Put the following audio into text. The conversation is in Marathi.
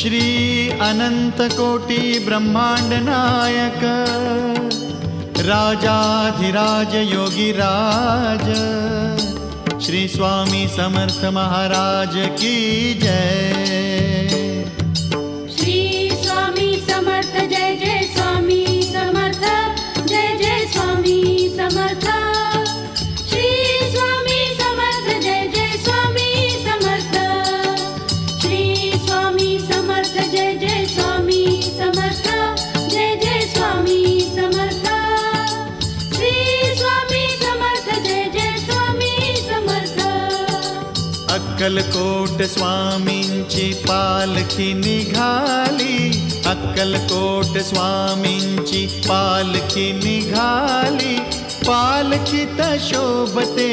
श्री अनंत कोटी ब्रह्मांड नायक राजाधिराज योगीराज श्री स्वामी समर्थ महाराज की जय। श्री स्वामी समर्थ जय जय स्वामी समर्थ जय जय स्वामी समर्थ। श्री स्वामी समर्थ जय जय स्वामी समर्थ। श्री स्वामी समर्थ जय जय स्वामी समर्थ जय जय स्वामी समर्थ। श्री स्वामी समर्थ जय जय स्वामी समर्थ। अक्कलकोट स्वामींची पालखी निघाली, अक्कलकोट स्वामींची पालखी निघाली, पालखीत शोभते